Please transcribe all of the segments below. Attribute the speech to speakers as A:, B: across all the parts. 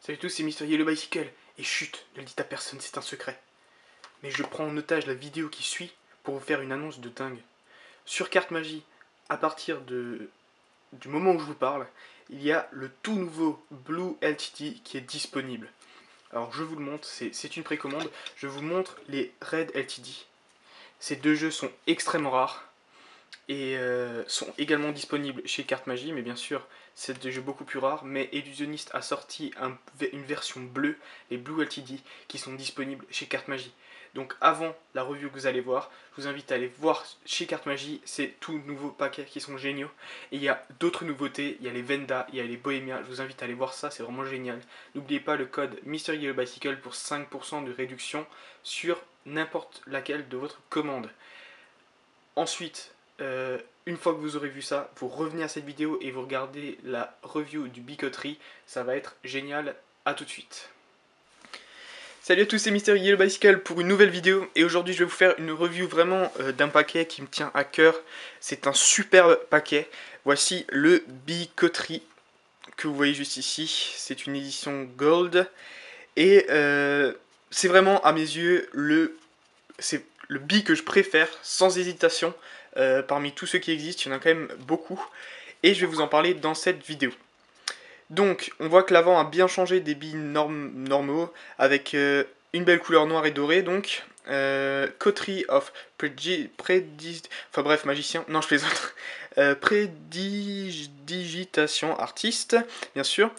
A: Salut à tous, c'est Mister Yellow Bicycle. Et chut, ne le dites à personne, c'est un secret. Mais je prends en otage la vidéo qui suit pour vous faire une annonce de dingue. Sur Carte Magie, à partir du moment où je vous parle, il y a le tout nouveau Blue LTD qui est disponible. Alors je vous le montre, c'est une précommande. Je vous montre les Red LTD. Ces deux jeux sont extrêmement rares et sont également disponibles chez Carte Magie, mais bien sûr c'est des jeux beaucoup plus rares. Mais Illusionist a sorti une version bleue, les Blue LTD, qui sont disponibles chez Carte Magie. Donc avant la review que vous allez voir, je vous invite à aller voir chez Carte Magie ces tout nouveaux paquets qui sont géniaux. Et il y a d'autres nouveautés, il y a les Venda, il y a les Bohemia, je vous invite à aller voir ça, c'est vraiment génial. N'oubliez pas le code Mister Yellow Bicycle pour 5% de réduction sur n'importe laquelle de votre commande. Ensuite, une fois que vous aurez vu ça, vous revenez à cette vidéo et vous regardez la review du Bicoterie. Ça va être génial. À tout de suite. Salut à tous, c'est Mister Yellow Bicycle pour une nouvelle vidéo. Et aujourd'hui, je vais vous faire une review vraiment d'un paquet qui me tient à cœur. C'est un superbe paquet. Voici le Bicoterie que vous voyez juste ici. C'est une édition Gold. Et c'est vraiment, à mes yeux, le bi que je préfère, sans hésitation. Parmi tous ceux qui existent, il y en a quand même beaucoup. Et je vais vous en parler dans cette vidéo. Donc, on voit que l'avant a bien changé des billes normaux, avec une belle couleur noire et dorée, donc. Coterie of enfin bref, magicien, non je plaisante. Prédigitation artiste, bien sûr.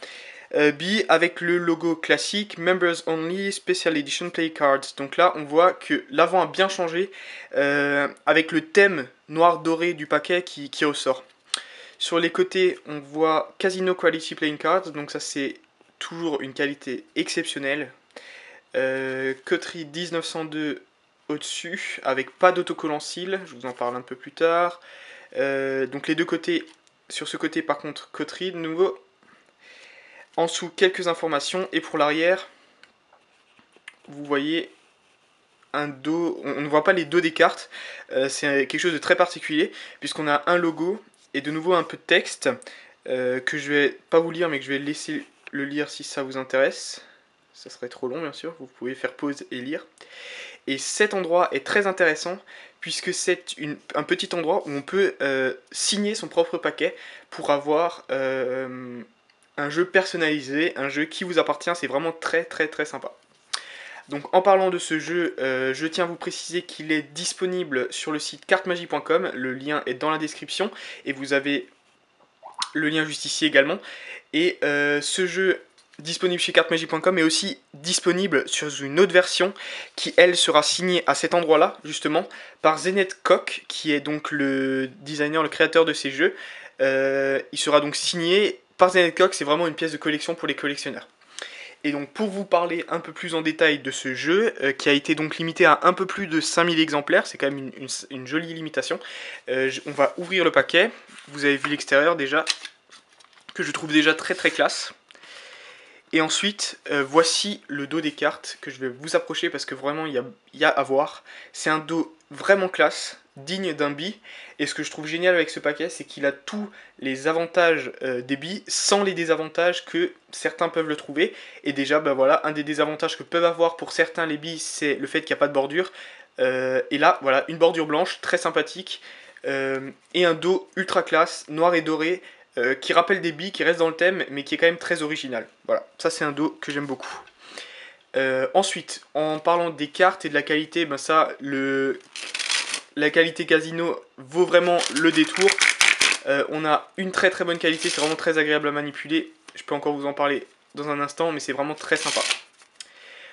A: B avec le logo classique, Members Only, Special Edition Play Cards. Donc là, on voit que l'avant a bien changé avec le thème noir doré du paquet qui ressort. Sur les côtés, on voit Casino Quality Playing Cards, donc ça c'est toujours une qualité exceptionnelle. Coterie 1902 au-dessus, avec pas d'autocollant cils, je vous en parle un peu plus tard. Donc les deux côtés, sur ce côté par contre, Coterie de nouveau. En dessous, quelques informations. Et pour l'arrière, vous voyez un dos. On ne voit pas les dos des cartes. C'est quelque chose de très particulier, puisqu'on a un logo et de nouveau un peu de texte que je vais pas vous lire, mais que je vais laisser le lire si ça vous intéresse. Ça serait trop long, bien sûr. Vous pouvez faire pause et lire. Et cet endroit est très intéressant, puisque c'est un petit endroit où on peut signer son propre paquet pour avoir un jeu personnalisé, un jeu qui vous appartient. C'est vraiment très sympa. Donc en parlant de ce jeu, je tiens à vous préciser qu'il est disponible sur le site cartemagie.com, le lien est dans la description, et vous avez le lien juste ici également. Et ce jeu disponible chez cartemagie.com est aussi disponible sur une autre version qui elle sera signée à cet endroit là justement par Zenith Koch, qui est donc le designer, le créateur de ces jeux. Il sera donc signé par Zenith Koch, c'est vraiment une pièce de collection pour les collectionneurs. Et donc pour vous parler un peu plus en détail de ce jeu, qui a été donc limité à un peu plus de 5000 exemplaires, c'est quand même une jolie limitation. On va ouvrir le paquet, vous avez vu l'extérieur déjà, que je trouve déjà très classe. Et ensuite, voici le dos des cartes que je vais vous approcher parce que vraiment il y a à voir. C'est un dos vraiment classe, digne d'un bi. Et ce que je trouve génial avec ce paquet, c'est qu'il a tous les avantages des billes sans les désavantages que certains peuvent le trouver. Et déjà, bah voilà, un des désavantages que peuvent avoir pour certains les billes, c'est le fait qu'il n'y a pas de bordure. Et là, voilà, une bordure blanche, très sympathique. Et un dos ultra classe, noir et doré. Qui rappelle des billes, qui reste dans le thème, mais qui est quand même très original. Voilà, ça c'est un dos que j'aime beaucoup. Ensuite, en parlant des cartes et de la qualité, ben ça, la qualité casino vaut vraiment le détour. On a une très bonne qualité, c'est vraiment très agréable à manipuler. Je peux encore vous en parler dans un instant, mais c'est vraiment très sympa.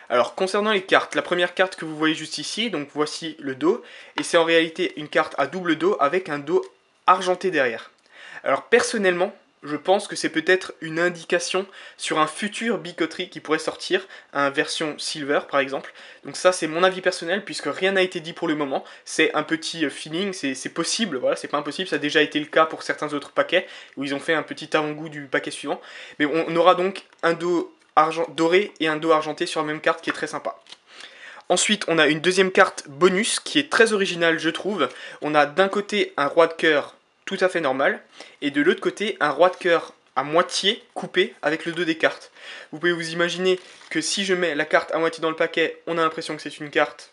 A: Alors, concernant les cartes, la première carte que vous voyez juste ici, donc voici le dos, et c'est en réalité une carte à double dos avec un dos argenté derrière. Alors personnellement, je pense que c'est peut-être une indication sur un futur Bicoterie qui pourrait sortir, en version Silver par exemple. Donc ça c'est mon avis personnel puisque rien n'a été dit pour le moment. C'est un petit feeling, c'est possible, voilà, c'est pas impossible, ça a déjà été le cas pour certains autres paquets où ils ont fait un petit avant-goût du paquet suivant. Mais on aura donc un dos doré et un dos argenté sur la même carte qui est très sympa. Ensuite, on a une deuxième carte bonus qui est très originale je trouve. On a d'un côté un roi de cœur tout à fait normal, et de l'autre côté un roi de cœur à moitié coupé avec le dos des cartes. Vous pouvez vous imaginer que si je mets la carte à moitié dans le paquet, on a l'impression que c'est une carte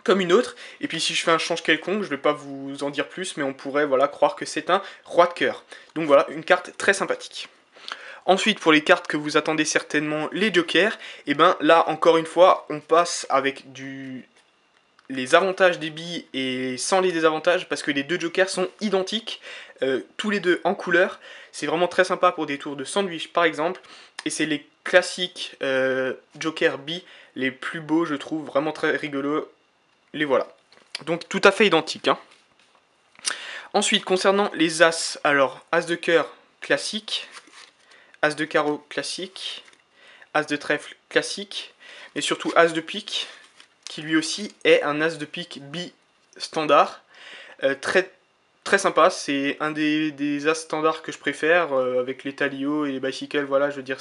A: comme une autre, et puis si je fais un change quelconque, je ne vais pas vous en dire plus, mais on pourrait voilà, croire que c'est un roi de cœur. Donc voilà, une carte très sympathique. Ensuite, pour les cartes que vous attendez certainement, les jokers, et ben là, encore une fois, on passe avec les avantages des billes et sans les désavantages, parce que les deux jokers sont identiques, tous les deux en couleur. C'est vraiment très sympa pour des tours de sandwich par exemple, et c'est les classiques jokers billes les plus beaux, je trouve, vraiment très rigolos. Les voilà. Donc tout à fait identiques. Hein. Ensuite, concernant les as, alors as de cœur classique, as de carreau classique, as de trèfle classique, et surtout as de pique, qui lui aussi est un as de pique bi-standard. Très, très sympa, c'est un des as standards que je préfère, avec les Talio et les Bicycle, voilà, je veux dire,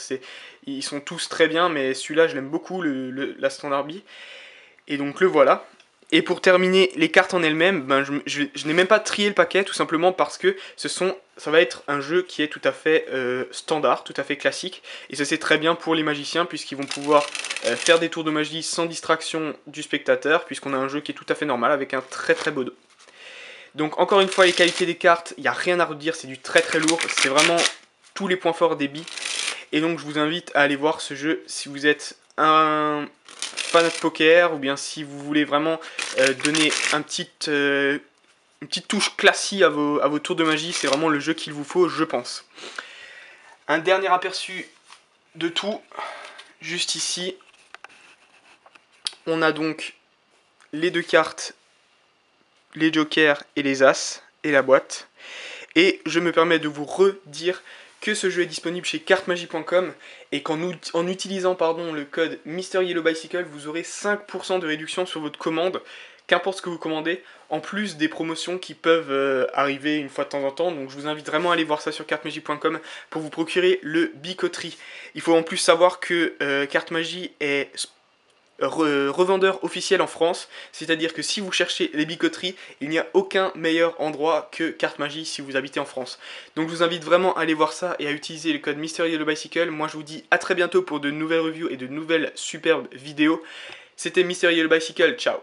A: ils sont tous très bien, mais celui-là, je l'aime beaucoup, la standard bi. Et donc le voilà. Et pour terminer les cartes en elles-mêmes, ben je n'ai même pas trié le paquet, tout simplement parce que ça va être un jeu qui est tout à fait standard, tout à fait classique. Et ça c'est très bien pour les magiciens, puisqu'ils vont pouvoir faire des tours de magie sans distraction du spectateur, puisqu'on a un jeu qui est tout à fait normal, avec un très très beau dos. Donc encore une fois, les qualités des cartes, il n'y a rien à redire, c'est du très très lourd, c'est vraiment tous les points forts des billes. Et donc je vous invite à aller voir ce jeu si vous êtes un fan de poker, ou bien si vous voulez vraiment donner une petite touche classique à vos tours de magie, c'est vraiment le jeu qu'il vous faut, je pense. Un dernier aperçu de tout, juste ici, on a donc les deux cartes, les jokers et les as, et la boîte. Et je me permets de vous redire que ce jeu est disponible chez cartemagie.com et en utilisant le code MrYellowBicycle, vous aurez 5% de réduction sur votre commande, qu'importe ce que vous commandez, en plus des promotions qui peuvent arriver une fois de temps en temps. Donc je vous invite vraiment à aller voir ça sur cartemagie.com pour vous procurer le Bicoterie. Il faut en plus savoir que Cartemagie est revendeur officiel en France, c'est-à-dire que si vous cherchez les bicoteries, il n'y a aucun meilleur endroit que Cartemagie si vous habitez en France. Donc je vous invite vraiment à aller voir ça et à utiliser le code MrYellowBicycle. Moi je vous dis à très bientôt pour de nouvelles reviews et de nouvelles superbes vidéos. C'était MrYellowBicycle, ciao.